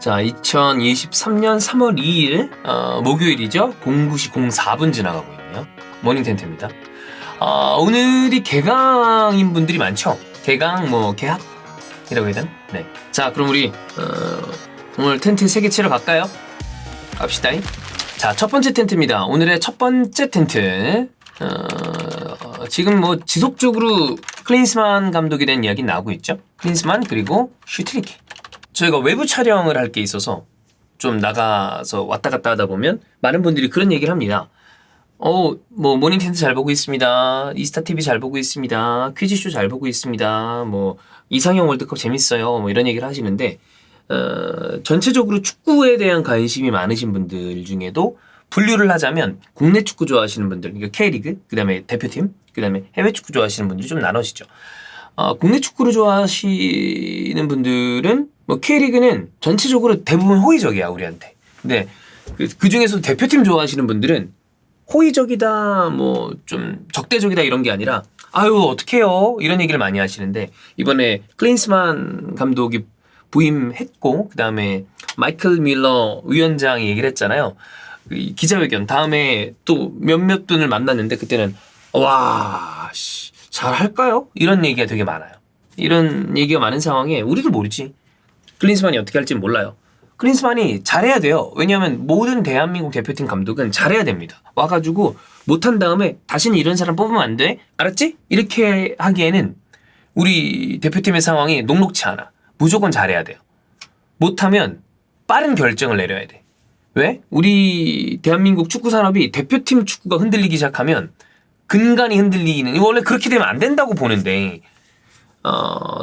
자, 2023년 3월 2일 목요일이죠. 09시 04분 지나가고 있네요. 모닝 텐트입니다. 오늘이 개강인 분들이 많죠. 개강, 개학이라고 해야 되나? 네. 자, 그럼 우리 오늘 텐트 3개 치러 갈까요? 갑시다. 자, 첫 번째 텐트입니다. 오늘의 첫 번째 텐트. 지금 지속적으로 클린스만 감독에 대한 이야기 나오고 있죠. 클린스만 그리고 슈틸리케. 저희가 외부 촬영을 할 게 있어서 좀 나가서 왔다 갔다 하다 보면 많은 분들이 그런 얘기를 합니다. 모닝 텐트 잘 보고 있습니다. 이스타 TV 잘 보고 있습니다. 퀴즈쇼 잘 보고 있습니다. 이상형 월드컵 재밌어요. 이런 얘기를 하시는데, 전체적으로 축구에 대한 관심이 많으신 분들 중에도 분류를 하자면 국내 축구 좋아하시는 분들, 그러니까 K리그, 그 다음에 대표팀, 그 다음에 해외 축구 좋아하시는 분들이 좀 나눠지죠. 국내 축구를 좋아하시는 분들은 K리그는 전체적으로 대부분 호의적이야, 우리한테. 근데 그 중에서도 대표팀 좋아하시는 분들은 호의적이다, 좀 적대적이다 이런 게 아니라 어떡해요 이런 얘기를 많이 하시는데, 이번에 클린스만 감독이 부임했고 그 다음에 마이클 밀러 위원장이 얘기를 했잖아요. 기자회견 다음에 또 몇몇 분을 만났는데 그때는 잘할까요? 이런 얘기가 되게 많아요. 이런 얘기가 많은 상황에 우리도 모르지. 클린스만이 어떻게 할지 몰라요. 클린스만이 잘해야 돼요. 왜냐하면 모든 대한민국 대표팀 감독은 잘해야 됩니다. 와가지고 못한 다음에 다시는 이런 사람 뽑으면 안 돼? 알았지? 이렇게 하기에는 우리 대표팀의 상황이 녹록치 않아. 무조건 잘해야 돼요. 못하면 빠른 결정을 내려야 돼. 왜? 우리 대한민국 축구 산업이 대표팀 축구가 흔들리기 시작하면 근간이 흔들리는, 원래 그렇게 되면 안 된다고 보는데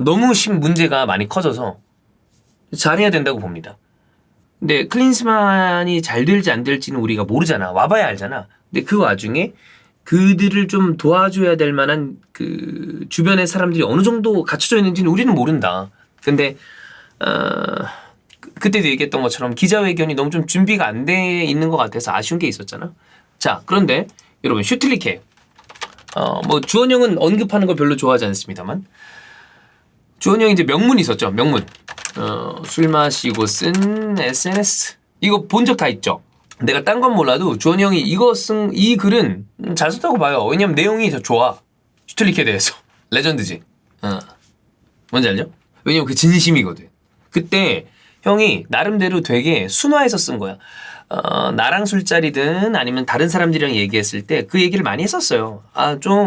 너무 문제가 많이 커져서 잘해야 된다고 봅니다. 근데 클린스만이 잘 될지 안 될지는 우리가 모르잖아. 와봐야 알잖아. 근데 그 와중에 그들을 좀 도와줘야 될 만한 그 주변의 사람들이 어느 정도 갖춰져 있는지는 우리는 모른다. 근데 그때도 얘기했던 것처럼 기자회견이 너무 좀 준비가 안 돼 있는 것 같아서 아쉬운 게 있었잖아. 자, 그런데 여러분 슈틸리케 주원영은 언급하는 걸 별로 좋아하지 않습니다만, 주원영이 이제 명문이 있었죠. 명문. 술 마시고 쓴 SNS. 이거 본 적 다 있죠. 내가 딴 건 몰라도 주원영이 이거 쓴 이 글은 잘 썼다고 봐요. 왜냐면 내용이 더 좋아. 슈틸리케에 대해서. 레전드지. 뭔지 알죠? 왜냐면 그 진심이거든. 그때 형이 나름대로 되게 순화해서 쓴 거야. 나랑 술자리든 아니면 다른 사람들이랑 얘기했을 때 그 얘기를 많이 했었어요.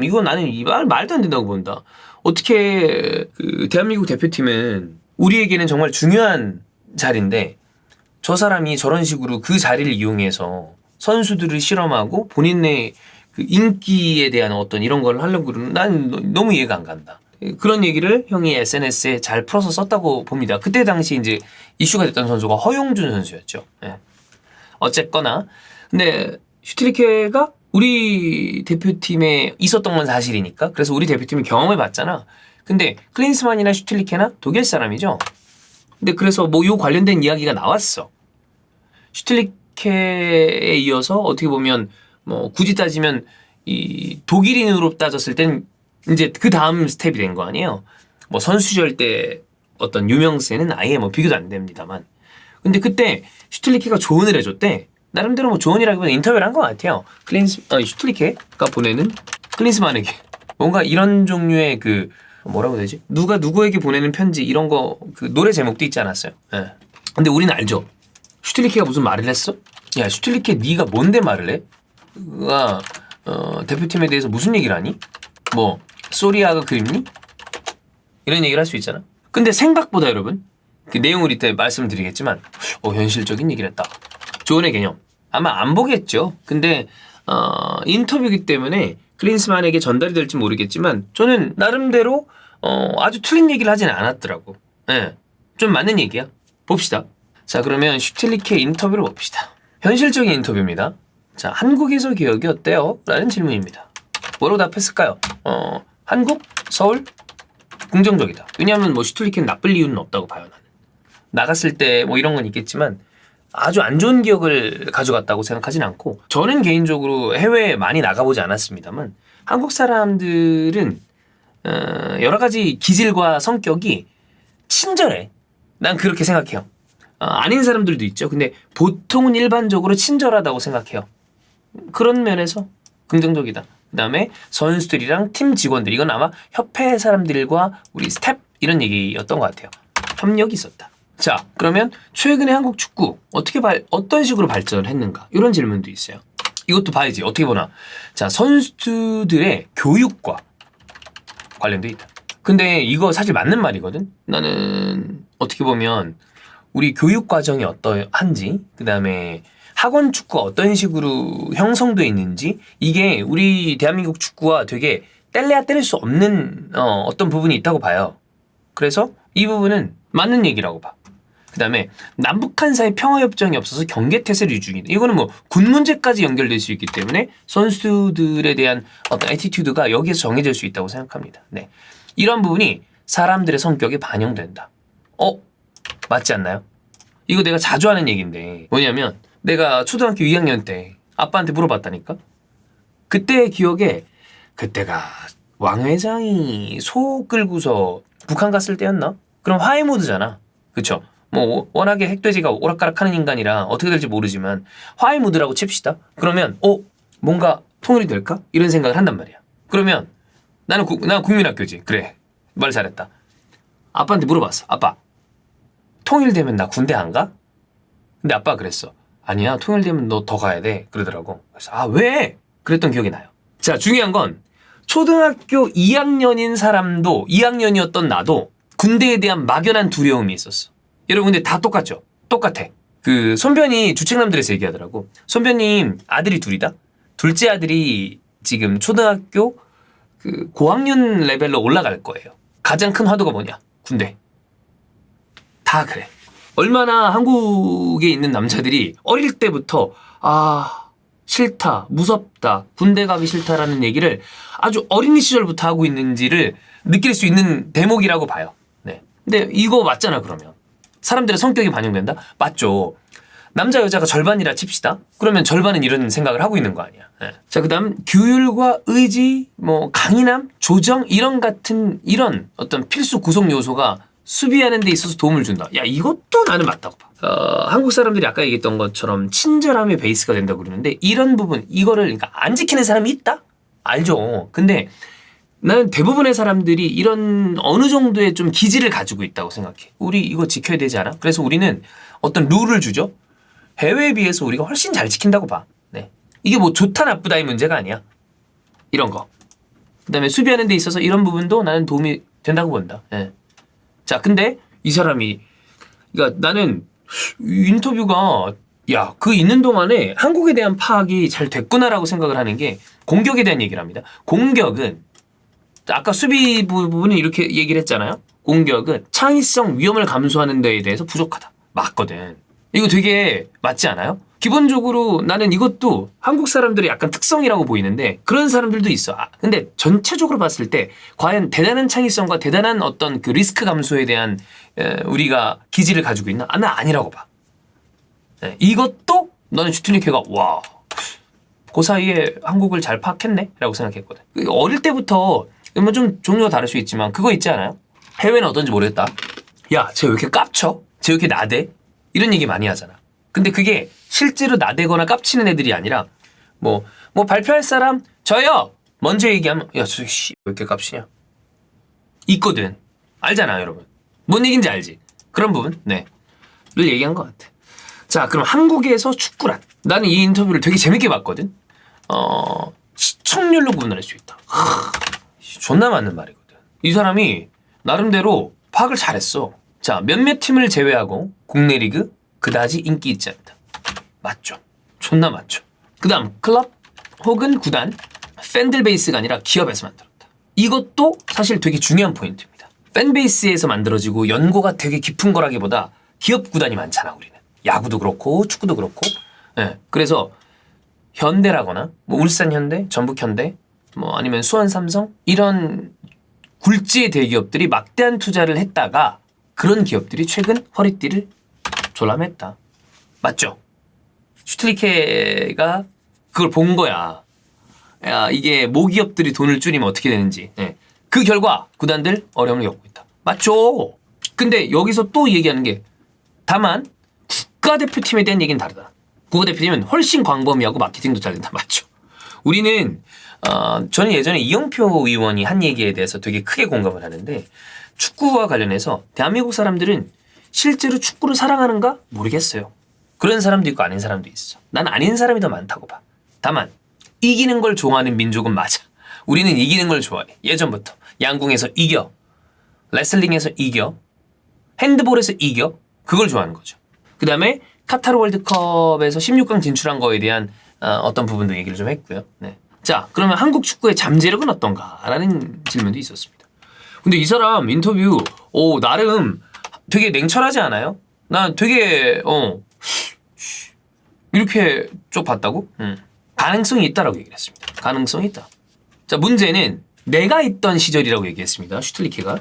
이건 나는 이 말도 안 된다고 본다. 어떻게 대한민국 대표팀은 우리에게는 정말 중요한 자리인데 저 사람이 저런 식으로 그 자리를 이용해서 선수들을 실험하고 본인의 그 인기에 대한 어떤 이런 걸 하려고 그러는, 난 너무 이해가 안 간다. 그런 얘기를 형이 SNS에 잘 풀어서 썼다고 봅니다. 그때 당시 이제 이슈가 됐던 선수가 허용준 선수였죠. 네. 어쨌거나 근데 슈틸리케가 우리 대표팀에 있었던 건 사실이니까, 그래서 우리 대표팀이 경험을 봤잖아. 근데 클린스만이나 슈틸리케나 독일 사람이죠. 근데 그래서 요 관련된 이야기가 나왔어. 슈틸리케에 이어서 어떻게 보면 굳이 따지면 이 독일인으로 따졌을 땐 이제 그 다음 스텝이 된 거 아니에요. 선수 시절 때 어떤 유명세는 아예 비교도 안 됩니다만. 근데 그때 슈틸리케가 조언을 해줬대. 나름대로 조언이라기보다 인터뷰를 한 것 같아요. 슈틸리케가 보내는 클린스만에게 뭔가 이런 종류의 뭐라고 해야 되지? 누가 누구에게 보내는 편지 이런 거 노래 제목도 있지 않았어요? 예. 근데 우리는 알죠. 슈틸리케가 무슨 말을 했어? 야, 슈틸리케 네가 뭔데 말을 해? 대표팀에 대해서 무슨 얘기를 하니? 소리아가 그립니? 이런 얘기를 할 수 있잖아. 근데 생각보다 여러분, 그 내용을 이때 말씀드리겠지만 현실적인 얘기를 했다. 조언의 개념. 아마 안 보겠죠. 근데 인터뷰이기 때문에 클린스만에게 전달이 될지 모르겠지만 저는 나름대로 아주 틀린 얘기를 하진 않았더라고. 네. 좀 맞는 얘기야. 봅시다. 자, 그러면 슈틸리케 인터뷰를 봅시다. 현실적인 인터뷰입니다. 자, 한국에서 기억이 어때요? 라는 질문입니다. 뭐라고 답했을까요? 한국? 서울? 긍정적이다. 왜냐하면 슈틸리케는 나쁠 이유는 없다고 봐요. 나는. 나갔을 때 이런 건 있겠지만 아주 안 좋은 기억을 가져갔다고 생각하진 않고, 저는 개인적으로 해외에 많이 나가보지 않았습니다만 한국 사람들은 여러 가지 기질과 성격이 친절해. 난 그렇게 생각해요. 아닌 사람들도 있죠. 근데 보통은 일반적으로 친절하다고 생각해요. 그런 면에서 긍정적이다. 그 다음에 선수들이랑 팀 직원들, 이건 아마 협회 사람들과 우리 스텝 이런 얘기였던 것 같아요. 협력이 있었다. 자, 그러면 최근에 한국 축구 어떤 식으로 발전을 했는가? 이런 질문도 있어요. 이것도 봐야지. 어떻게 보나. 자, 선수들의 교육과 관련돼 있다. 근데 이거 사실 맞는 말이거든. 나는 어떻게 보면 우리 교육 과정이 어떠한지, 그 다음에 학원 축구가 어떤 식으로 형성되어 있는지, 이게 우리 대한민국 축구와 되게 뗄래야 뗄 수 없는 어떤 부분이 있다고 봐요. 그래서 이 부분은 맞는 얘기라고 봐. 그 다음에 남북한 사이 평화협정이 없어서 경계태세를 유지 중이다. 이거는 뭐 군 문제까지 연결될 수 있기 때문에 선수들에 대한 어떤 애티튜드가 여기에서 정해질 수 있다고 생각합니다. 네. 이런 부분이 사람들의 성격에 반영된다. 맞지 않나요? 이거 내가 자주 하는 얘기인데 뭐냐면 내가 초등학교 2학년 때 아빠한테 물어봤다니까? 그때의 기억에 그때가 왕 회장이 소 끌고서 북한 갔을 때였나? 그럼 화해 모드잖아. 그쵸? 뭐 워낙에 핵돼지가 오락가락하는 인간이라 어떻게 될지 모르지만 화해 모드라고 칩시다. 그러면 뭔가 통일이 될까? 이런 생각을 한단 말이야. 그러면 나는 국민학교지. 그래, 말 잘했다. 아빠한테 물어봤어. 아빠, 통일되면 나 군대 안 가? 근데 아빠가 그랬어. 아니야, 통일되면 너 더 가야 돼. 그러더라고. 그래서 왜? 그랬던 기억이 나요. 자, 중요한 건 초등학교 2학년인 사람도 2학년이었던 나도 군대에 대한 막연한 두려움이 있었어. 여러분 근데 다 똑같죠? 똑같아. 그 손변이 주책남들에서 얘기하더라고. 손변님 아들이 둘이다. 둘째 아들이 지금 초등학교 그 고학년 레벨로 올라갈 거예요. 가장 큰 화두가 뭐냐? 군대. 다 그래. 얼마나 한국에 있는 남자들이 어릴 때부터 싫다, 무섭다, 군대 가기 싫다라는 얘기를 아주 어린이 시절부터 하고 있는지를 느낄 수 있는 대목이라고 봐요. 네. 근데 이거 맞잖아, 그러면. 사람들의 성격이 반영된다? 맞죠. 남자 여자가 절반이라 칩시다. 그러면 절반은 이런 생각을 하고 있는 거 아니야. 네. 자, 그다음 규율과 의지, 뭐 강인함, 조정 이런 어떤 필수 구성 요소가 수비하는 데 있어서 도움을 준다. 야, 이것도 나는 맞다고 봐. 한국 사람들이 아까 얘기했던 것처럼 친절함의 베이스가 된다고 그러는데 이런 부분, 이거를 그러니까 안 지키는 사람이 있다? 알죠. 근데 나는 대부분의 사람들이 이런 어느 정도의 좀 기질을 가지고 있다고 생각해. 우리 이거 지켜야 되지 않아? 그래서 우리는 어떤 룰을 주죠. 해외에 비해서 우리가 훨씬 잘 지킨다고 봐. 네. 이게 뭐 좋다 나쁘다의 문제가 아니야. 이런 거. 그다음에 수비하는 데 있어서 이런 부분도 나는 도움이 된다고 본다. 네. 자, 근데 이 사람이, 그러니까 나는 인터뷰가 그 있는 동안에 한국에 대한 파악이 잘 됐구나라고 생각을 하는 게 공격에 대한 얘기를 합니다. 공격은 아까 수비 부분은 이렇게 얘기를 했잖아요. 공격은 창의성 위험을 감수하는 데에 대해서 부족하다. 맞거든. 이거 되게 맞지 않아요? 기본적으로 나는 이것도 한국 사람들의 약간 특성이라고 보이는데 그런 사람들도 있어. 근데 전체적으로 봤을 때 과연 대단한 창의성과 대단한 어떤 그 리스크 감수에 대한 우리가 기질을 가지고 있나? 난 아니라고 봐. 네, 이것도 너는 슈틸리케가 그 사이에 한국을 잘 파악했네? 라고 생각했거든. 어릴 때부터 뭐 좀 종류가 다를 수 있지만 그거 있지 않아요? 해외는 어떤지 모르겠다. 야, 쟤 왜 이렇게 깝쳐? 쟤 왜 이렇게 나대? 이런 얘기 많이 하잖아. 근데 그게 실제로 나대거나 깝치는 애들이 아니라 뭐 발표할 사람 저요! 먼저 얘기하면 야, 저 씨, 왜 이렇게 깝치냐? 있거든. 알잖아, 여러분. 뭔 얘기인지 알지? 그런 부분? 네. 를 얘기한 것 같아. 자, 그럼 한국에서 축구란. 나는 이 인터뷰를 되게 재밌게 봤거든. 시청률로 구분할 수 있다. 존나 맞는 말이거든. 이 사람이 나름대로 파악을 잘했어. 자, 몇몇 팀을 제외하고 국내 리그 그다지 인기 있지 않다. 맞죠. 존나 맞죠. 그 다음 클럽 혹은 구단, 팬들 베이스가 아니라 기업에서 만들었다. 이것도 사실 되게 중요한 포인트입니다. 팬 베이스에서 만들어지고 연고가 되게 깊은 거라기보다 기업 구단이 많잖아, 우리는. 야구도 그렇고 축구도 그렇고. 네. 그래서 현대라거나 뭐 울산 현대, 전북 현대, 뭐 아니면 수원 삼성 이런 굴지의 대기업들이 막대한 투자를 했다가 그런 기업들이 최근 허리띠를 졸라맸다. 맞죠? 슈틸리케가 그걸 본 거야. 야, 이게 모기업들이 돈을 줄이면 어떻게 되는지. 네. 그 결과 구단들 어려움을 겪고 있다. 맞죠? 근데 여기서 또 얘기하는 게 다만 국가대표팀에 대한 얘기는 다르다. 국가대표팀은 훨씬 광범위하고 마케팅도 잘 된다. 맞죠? 우리는 저는 예전에 이영표 의원이 한 얘기에 대해서 되게 크게 공감을 하는데 축구와 관련해서 대한민국 사람들은 실제로 축구를 사랑하는가? 모르겠어요. 그런 사람도 있고 아닌 사람도 있어. 난 아닌 사람이 더 많다고 봐. 다만 이기는 걸 좋아하는 민족은 맞아. 우리는 이기는 걸 좋아해. 예전부터. 양궁에서 이겨. 레슬링에서 이겨. 핸드볼에서 이겨. 그걸 좋아하는 거죠. 그 다음에 카타르 월드컵에서 16강 진출한 거에 대한 어떤 부분도 얘기를 좀 했고요. 네. 자, 그러면 한국 축구의 잠재력은 어떤가라는 질문도 있었습니다. 근데 이 사람 인터뷰 나름 되게 냉철하지 않아요? 난 되게 이렇게 쭉 봤다고? 가능성이 있다라고 얘기를 했습니다. 가능성이 있다. 자, 문제는 내가 있던 시절이라고 얘기했습니다. 슈틸리케가.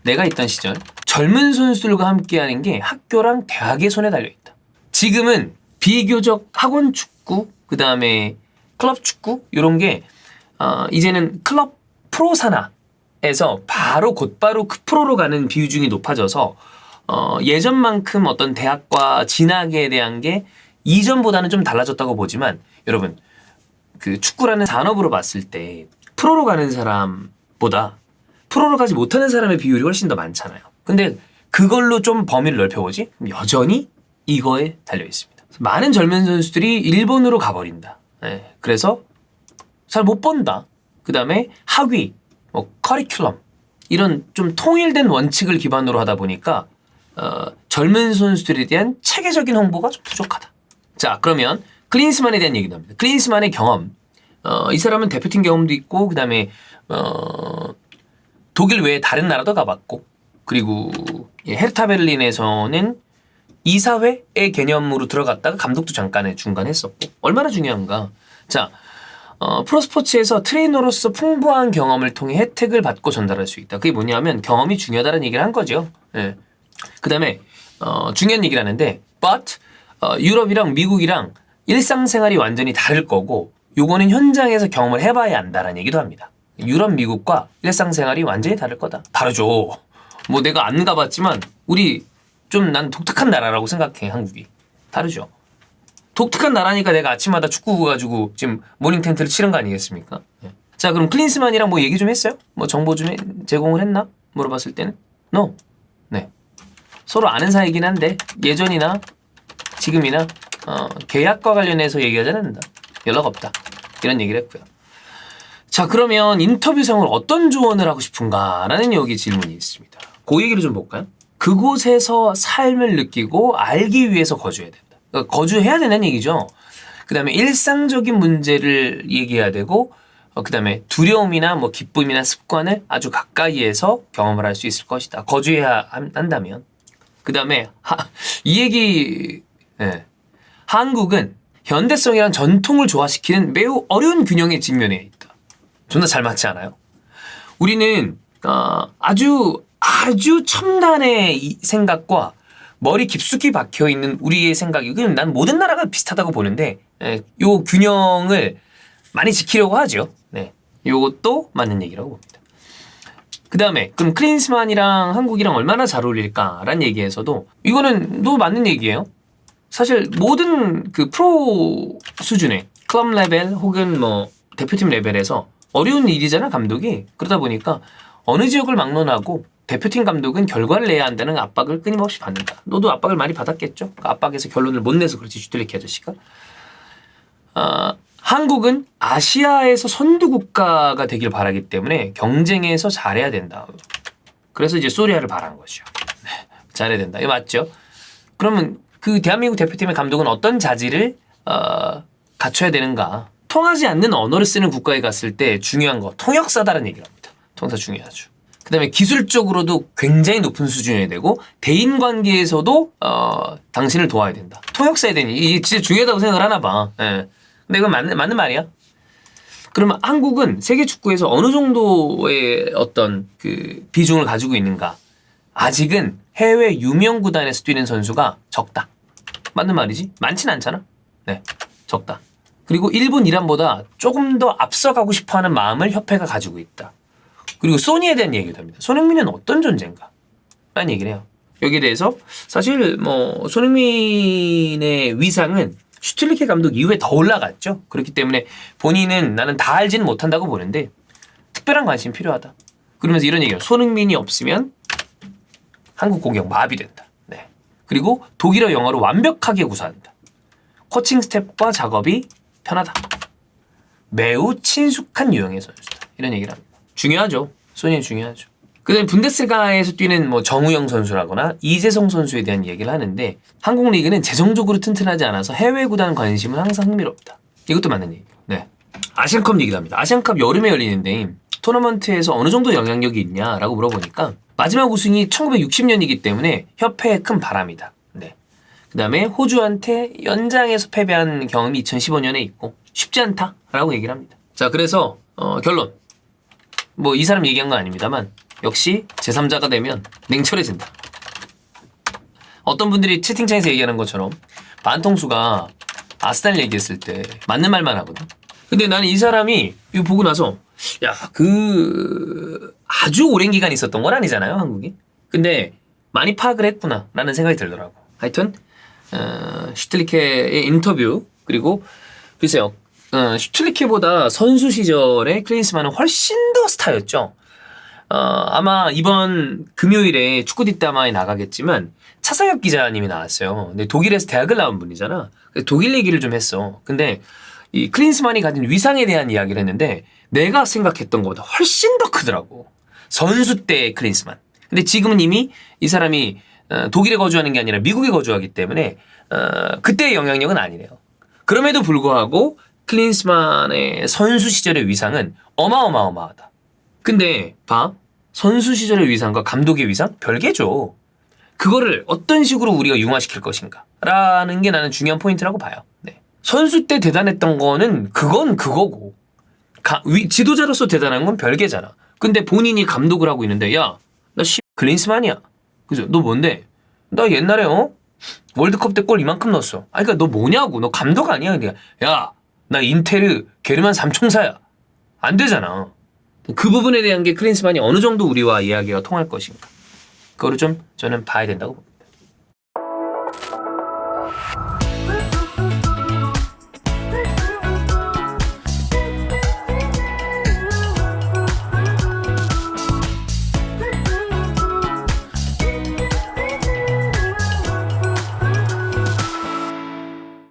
내가 있던 시절. 젊은 선수들과 함께하는 게 학교랑 대학의 손에 달려있다. 지금은 비교적 학원 축구, 그 다음에 클럽 축구 이런 게 이제는 클럽 프로 산하에서 곧바로 그 프로로 가는 비중이 높아져서 예전만큼 어떤 대학과 진학에 대한 게 이전보다는 좀 달라졌다고 보지만 여러분 그 축구라는 산업으로 봤을 때 프로로 가는 사람보다 프로로 가지 못하는 사람의 비율이 훨씬 더 많잖아요. 근데 그걸로 좀 범위를 넓혀보지? 여전히 이거에 달려있습니다. 많은 젊은 선수들이 일본으로 가버린다. 네, 그래서 잘 못 본다. 그 다음에 학위, 커리큘럼 이런 좀 통일된 원칙을 기반으로 하다 보니까 젊은 선수들에 대한 체계적인 홍보가 좀 부족하다. 자, 그러면 클린스만에 대한 얘기도 합니다. 클린스만의 경험. 이 사람은 대표팀 경험도 있고, 그 다음에 독일 외에 다른 나라도 가봤고, 그리고 헤르타 베를린에서는 이사회의 개념으로 들어갔다가 감독도 잠깐 중간에 했었고, 얼마나 중요한가. 자, 프로스포츠에서 트레이너로서 풍부한 경험을 통해 혜택을 받고 전달할 수 있다. 그게 뭐냐면 경험이 중요하다는 얘기를 한 거죠. 예. 그 다음에 중요한 얘기를 하는데 but 유럽이랑 미국이랑 일상생활이 완전히 다를 거고 요거는 현장에서 경험을 해봐야 한다라는 얘기도 합니다. 유럽, 미국과 일상생활이 완전히 다를 거다. 다르죠. 뭐 내가 안 가봤지만 우리 좀 난 독특한 나라라고 생각해. 한국이. 다르죠. 독특한 나라니까 내가 아침마다 축구 가지고 지금 모닝 텐트를 치는 거 아니겠습니까? 예. 자, 그럼 클린스만이랑 뭐 얘기 좀 했어요? 뭐 정보 좀 제공을 했나? 물어봤을 때는 No. 네. 서로 아는 사이긴 한데 예전이나 지금이나 계약과 관련해서 얘기하지 않는다. 연락 없다. 이런 얘기를 했고요. 자, 그러면 인터뷰상으로 어떤 조언을 하고 싶은가라는 여기 질문이 있습니다. 그 얘기를 좀 볼까요? 그곳에서 삶을 느끼고 알기 위해서 거주해야 된다. 그러니까 거주해야 되는 얘기죠. 그 다음에 일상적인 문제를 얘기해야 되고 그 다음에 두려움이나 뭐 기쁨이나 습관을 아주 가까이에서 경험을 할 수 있을 것이다. 거주해야 한다면. 그 다음에 이 얘기 한국은 현대성이랑 전통을 조화시키는 매우 어려운 균형의 직면에 있다. 존나 잘 맞지 않아요? 우리는 아주 첨단의 생각과 머리 깊숙이 박혀있는 우리의 생각이 난 모든 나라가 비슷하다고 보는데 요 균형을 많이 지키려고 하죠. 네, 요것도 맞는 얘기라고 봅니다. 그 다음에 그럼 클린스만이랑 한국이랑 얼마나 잘 어울릴까라는 얘기에서도 이거는 또 맞는 얘기예요. 사실 모든 그 프로 수준의 클럽 레벨 혹은 뭐 대표팀 레벨에서 어려운 일이잖아 감독이. 그러다 보니까 어느 지역을 막론하고 대표팀 감독은 결과를 내야 한다는 압박을 끊임없이 받는다. 너도 압박을 많이 받았겠죠? 그 압박에서 결론을 못 내서 그렇지 슈틸리케 아저씨가. 한국은 아시아에서 선두 국가가 되길 바라기 때문에 경쟁에서 잘해야 된다. 그래서 이제 소리아를 바란 거죠. 잘해야 된다. 이거 맞죠? 그러면 그 대한민국 대표팀의 감독은 어떤 자질을 갖춰야 되는가? 통하지 않는 언어를 쓰는 국가에 갔을 때 중요한 거 통역사다라는 얘기를 합니다. 통역사 중요하죠. 그 다음에 기술적으로도 굉장히 높은 수준이어야 되고 대인관계에서도 당신을 도와야 된다. 통역사에 대한 이게 진짜 중요하다고 생각을 하나 봐. 예. 근데 이건 맞는 말이야. 그러면 한국은 세계 축구에서 어느 정도의 어떤 그 비중을 가지고 있는가? 아직은 해외 유명 구단에서 뛰는 선수가 적다. 맞는 말이지? 많진 않잖아. 네, 적다. 그리고 일본, 이란보다 조금 더 앞서가고 싶어하는 마음을 협회가 가지고 있다. 그리고 소니에 대한 얘기도 합니다. 손흥민은 어떤 존재인가? 라는 얘기를 해요. 여기에 대해서 사실 뭐 손흥민의 위상은 슈틸리케 감독 이후에 더 올라갔죠. 그렇기 때문에 본인은 나는 다 알지는 못한다고 보는데 특별한 관심이 필요하다. 그러면서 이런 얘기예요. 손흥민이 없으면 한국 공격 마비된다. 네. 그리고 독일어 영어로 완벽하게 구사한다. 코칭 스텝과 작업이 편하다. 매우 친숙한 유형의 선수다. 이런 얘기를 합니다. 중요하죠. 손이 중요하죠. 그다음에 분데스리가에서 뛰는 뭐 정우영 선수라거나 이재성 선수에 대한 얘기를 하는데 한국 리그는 재정적으로 튼튼하지 않아서 해외 구단 관심은 항상 흥미롭다. 이것도 맞는 얘기예요. 네. 아시안컵 얘기도 합니다. 아시안컵 여름에 열리는데 토너먼트에서 어느 정도 영향력이 있냐라고 물어보니까 마지막 우승이 1960년이기 때문에 협회에 큰 바람이다. 네. 그다음에 호주한테 연장에서 패배한 경험이 2015년에 있고 쉽지 않다라고 얘기를 합니다. 자, 그래서 결론. 뭐 이 사람 얘기한 건 아닙니다만 역시 제3자가 되면 냉철해진다. 어떤 분들이 채팅창에서 얘기하는 것처럼 반통수가 아스날 얘기했을 때 맞는 말만 하거든. 근데 나는 이 사람이 이거 보고 나서 야, 아주 오랜 기간 있었던 건 아니잖아요, 한국이. 근데 많이 파악을 했구나라는 생각이 들더라고. 하여튼 슈틸리케의 인터뷰 그리고 글쎄요. 슈틸리케보다 선수 시절에 클린스만은 훨씬 더 스타였죠. 아마 이번 금요일에 축구 뒷담화에 나가겠지만 차상혁 기자님이 나왔어요. 근데 독일에서 대학을 나온 분이잖아. 독일 얘기를 좀 했어. 근데 이 클린스만이 가진 위상에 대한 이야기를 했는데 내가 생각했던 것보다 훨씬 더 크더라고. 선수 때의 클린스만. 근데 지금은 이미 이 사람이 독일에 거주하는 게 아니라 미국에 거주하기 때문에 그때의 영향력은 아니래요. 그럼에도 불구하고 클린스만의 선수 시절의 위상은 어마어마하다. 근데 봐. 선수 시절의 위상과 감독의 위상? 별개죠. 그거를 어떤 식으로 우리가 융화시킬 것인가 라는 게 나는 중요한 포인트라고 봐요. 네. 선수 때 대단했던 거는 그건 그거고 지도자로서 대단한 건 별개잖아. 근데 본인이 감독을 하고 있는데 야, 나 클린스만이야. 그죠? 너 뭔데? 나 옛날에 월드컵 때 골 이만큼 넣었어. 아니 그러니까 너 뭐냐고. 너 감독 아니야. 그러니까 야, 나 인테르 게르만 삼총사야. 안 되잖아. 그 부분에 대한 게 클린스만이 어느 정도 우리와 이야기가 통할 것인가. 그거를 좀 저는 봐야 된다고 봅니다.